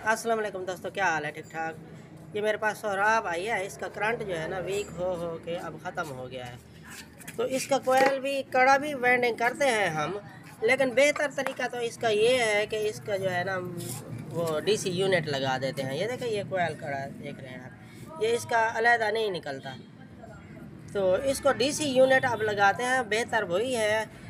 अस्सलाम वालेकुम दोस्तों, क्या हाल है? ठीक ठाक। ये मेरे पास सोहराब आई है। इसका करंट जो है ना वीक हो के अब ख़त्म हो गया है। तो इसका कोयल भी कड़ा भी वेल्डिंग करते हैं हम, लेकिन बेहतर तरीका तो इसका ये है कि इसका जो है ना वो डीसी यूनिट लगा देते हैं। ये देखें, ये कोयल कड़ा देख रहे हैं आप, ये इसका अलहदा नहीं निकलता। तो इसको डीसी यूनिट अब लगाते हैं, बेहतर वही है।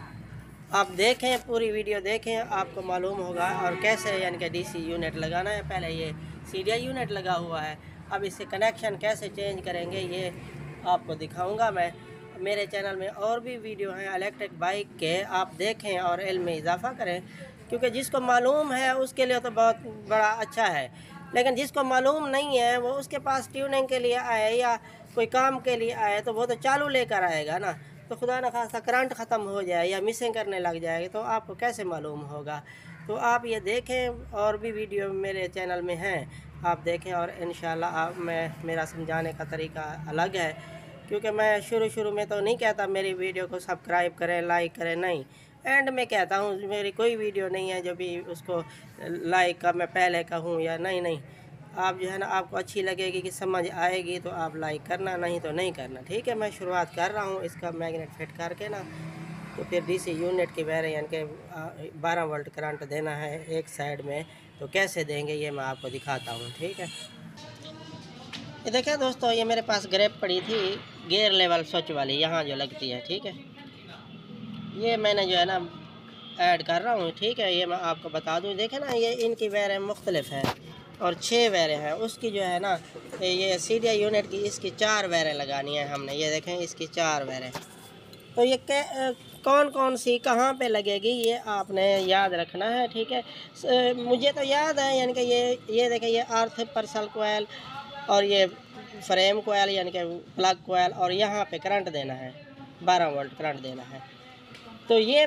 आप देखें, पूरी वीडियो देखें, आपको मालूम होगा। और कैसे यानी कि डीसी यूनिट लगाना है। पहले ये सीडीआई यूनिट लगा हुआ है, अब इससे कनेक्शन कैसे चेंज करेंगे ये आपको दिखाऊंगा मैं। मेरे चैनल में और भी वीडियो हैं इलेक्ट्रिक बाइक के, आप देखें और इल्म में इजाफ़ा करें, क्योंकि जिसको मालूम है उसके लिए तो बहुत बड़ा अच्छा है, लेकिन जिसको मालूम नहीं है वो उसके पास ट्यूनिंग के लिए आए या कोई काम के लिए आए तो वो तो चालू लेकर आएगा ना। तो खुदा न खास्ता करंट ख़त्म हो जाए या मिसिंग करने लग जाए तो आपको कैसे मालूम होगा। तो आप ये देखें, और भी वीडियो मेरे चैनल में हैं, आप देखें। और इंशाल्लाह आप मेरा समझाने का तरीका अलग है, क्योंकि मैं शुरू में तो नहीं कहता मेरी वीडियो को सब्सक्राइब करें, लाइक करें, नहीं। एंड में कहता हूँ मेरी कोई वीडियो नहीं है जो भी उसको लाइक का मैं पहले कहूँ या नहीं। आप जो है ना, आपको अच्छी लगेगी कि समझ आएगी तो आप लाइक करना, नहीं तो नहीं करना। ठीक है, मैं शुरुआत कर रहा हूँ इसका मैग्नेट फिट करके ना। तो फिर डीसी यूनिट की वायर यानी कि 12 वोल्ट करंट देना है एक साइड में, तो कैसे देंगे ये मैं आपको दिखाता हूँ। ठीक है, ये देखिए दोस्तों, ये मेरे पास ग्रेप पड़ी थी गियर लेवल स्विच वाली, यहाँ जो लगती है। ठीक है, ये मैंने जो है ना ऐड कर रहा हूँ। ठीक है, ये मैं आपको बता दूँ। देखें ना, ये इनकी वायरें मुख्तलिफ हैं और 6 वायरें हैं। उसकी जो है ना ये सीडीआई यूनिट की इसकी 4 वायरें लगानी है हमने। ये देखें, इसकी 4 वायरें। तो ये कौन कौन सी कहाँ पे लगेगी ये आपने याद रखना है। ठीक है, मुझे तो याद है, यानी कि ये देखें, ये अर्थ पर्सल कोयल और ये फ्रेम कोयल यानी कि प्लग कोयल, और यहाँ पे करंट देना है, 12 वोल्ट करंट देना है। तो ये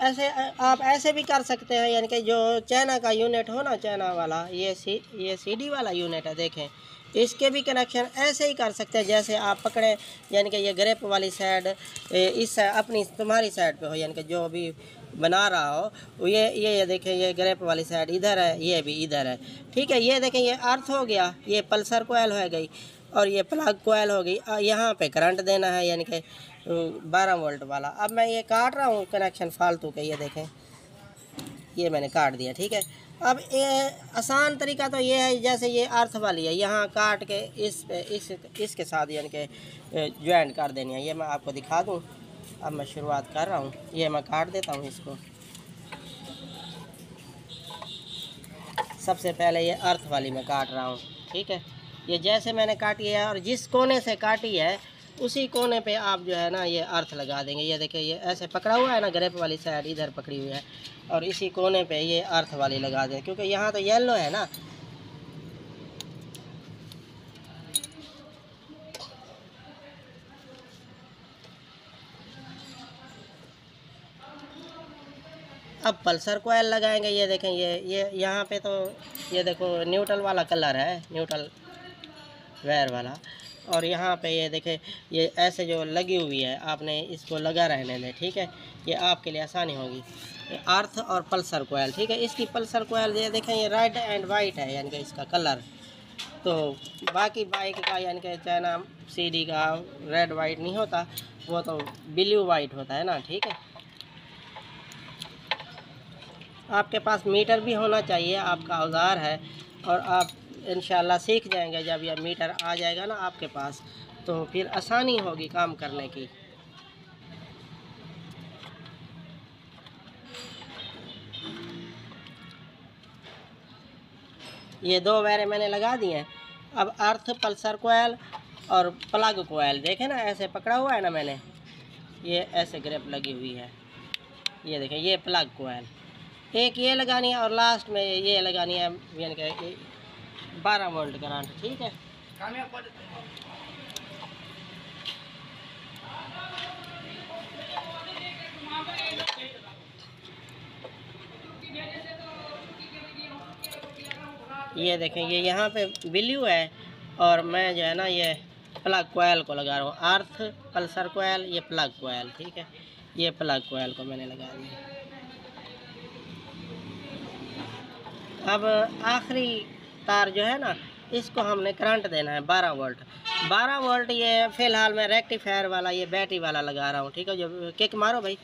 ऐसे आप ऐसे भी कर सकते हैं, यानी कि जो चाइना का यूनिट हो ना, चाइना वाला, ये सीडी वाला यूनिट है। देखें, इसके भी कनेक्शन ऐसे ही कर सकते हैं जैसे आप पकड़े, यानी कि ये ग्रेप वाली साइड इस अपनी तुम्हारी साइड पे हो, यानी कि जो भी बना रहा हो, ये देखें, ये ग्रेप वाली साइड इधर है, ये भी इधर है। ठीक है, ये देखें, ये अर्थ हो गया, ये पल्सर कोयल हो गई, और ये प्लग कोयल हो गई। यहाँ पे करंट देना है, यानी कि 12 वोल्ट वाला। अब मैं ये काट रहा हूँ कनेक्शन फालतू के, ये देखें, ये मैंने काट दिया। ठीक है, अब ये आसान तरीका तो ये है, जैसे ये अर्थ वाली है, यहाँ काट के इसके साथ यानी कि ज्वाइन कर देनी है। ये मैं आपको दिखा दूँ। अब मैं शुरुआत कर रहा हूँ, ये मैं काट देता हूँ इसको। सबसे पहले ये अर्थ वाली मैं काट रहा हूँ। ठीक है, ये जैसे मैंने काटी है और जिस कोने से काटी है उसी कोने पे आप जो है ना ये अर्थ लगा देंगे। ये देखिए, ये ऐसे पकड़ा हुआ है ना, ग्रेप वाली साइड इधर पकड़ी हुई है, और इसी कोने पे ये अर्थ वाली लगा दें, क्योंकि यहाँ तो येलो है ना। अब पल्सर कोयल लगाएंगे। ये देखें, ये यहाँ पे तो ये देखो न्यूट्रल वाला कलर है, न्यूट्रल वायर वाला। और यहाँ पे ये देखें, ये ऐसे जो लगी हुई है, आपने इसको लगा रहने दें। ठीक है, ये आपके लिए आसानी होगी। अर्थ और पल्सर कोयल, ठीक है, इसकी पल्सर कोयल ये देखें, ये रेड एंड वाइट है, यानी कि इसका कलर। तो बाकी बाइक का यानी कि चाइना सीडी का रेड वाइट नहीं होता, वो तो ब्लू वाइट होता है ना। ठीक है, आपके पास मीटर भी होना चाहिए, आपका औजार है, और आप इंशाल्लाह सीख जाएंगे। जब यह मीटर आ जाएगा ना आपके पास, तो फिर आसानी होगी काम करने की। ये 2 वायरें मैंने लगा दी हैं। अब अर्थ पल्सर कोयल और प्लग कोयल देखें ना, ऐसे पकड़ा हुआ है ना मैंने, ये ऐसे ग्रिप लगी हुई है। ये देखें, ये प्लग कोयल एक ये लगानी है, और लास्ट में ये लगानी है, यानी कि 12 वोल्ट करंट। ठीक है, ये देखें, ये यहाँ पे ब्लू है, और मैं जो है ना ये प्लग कोयल को लगा रहा हूँ। अर्थ पल्सर कोयल, ये प्लग कोयल। ठीक है, ये प्लग कोयल को मैंने लगा दिया। अब आखिरी तार जो है ना, इसको हमने करंट देना है 12 वोल्ट। 12 वोल्ट ये फ़िलहाल मैं रेक्टिफायर वाला ये बैटरी वाला लगा रहा हूँ, ठीक है। जो किक मारो भाई,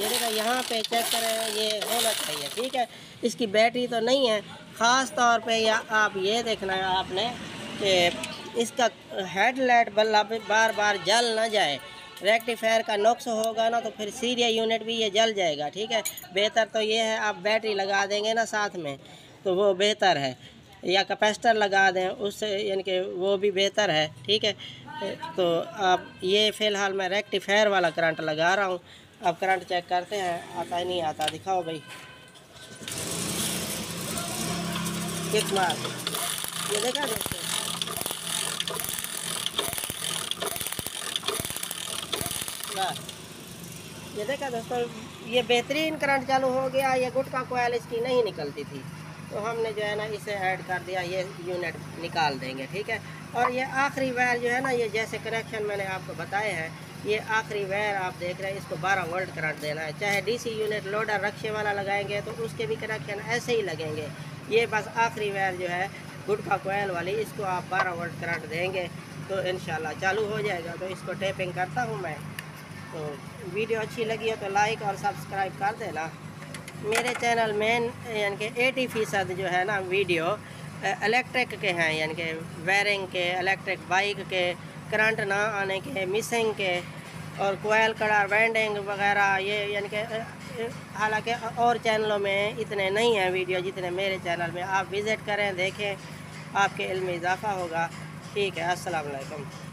ये देखो यहाँ पे चेक करें, ये होना चाहिए, ठीक है। इसकी बैटरी तो नहीं है, ख़ास तौर पे या आप ये देखना है आपने कि इसका हेडलाइट बल्ब बार बार जल ना जाए। रेक्टिफायर का नुक्स होगा ना तो फिर सीरियल यूनिट भी ये जल जाएगा, ठीक है। बेहतर तो ये है आप बैटरी लगा देंगे ना साथ में तो वो बेहतर है, या कैपेसिटर लगा दें उससे, यानी कि वो भी बेहतर है, ठीक है। तो आप ये फ़िलहाल मैं रेक्टिफायर वाला करंट लगा रहा हूँ। अब करंट चेक करते हैं, आता है नहीं आता, दिखाओ भाई। किक मार, ये देखा दोस्तों, ये देखा दोस्तों, ये बेहतरीन करंट चालू हो गया। ये गुटका कोयल इसकी नहीं निकलती थी, तो हमने जो है ना इसे ऐड कर दिया, ये यूनिट निकाल देंगे, ठीक है। और ये आखिरी वायर जो है ना, ये जैसे कनेक्शन मैंने आपको बताए हैं, ये आखिरी वायर आप देख रहे हैं, इसको 12 वोल्ट करंट देना है। चाहे डीसी यूनिट लोडर रक्शे वाला लगाएंगे तो उसके भी कनेक्शन ऐसे ही लगेंगे। ये बस आखिरी वायर जो है गुटका कोयल वाली, इसको आप 12 वोल्ट करंट देंगे तो इंशाल्लाह चालू हो जाएगा। तो इसको टेपिंग करता हूँ मैं। तो वीडियो अच्छी लगी है तो लाइक और सब्सक्राइब कर देना। मेरे चैनल में यानी कि 80% जो है ना वीडियो इलेक्ट्रिक के हैं, यानी कि वायरिंग के, इलेक्ट्रिक बाइक के, करंट ना आने के, मिसिंग के, और कोयल कड़ा वेंडिंग वगैरह, ये यानी कि हालांकि और चैनलों में इतने नहीं हैं वीडियो जितने मेरे चैनल में। आप विज़िट करें, देखें, आपके इल्म में इजाफ़ा होगा। ठीक है, अस्सलाम वालेकुम।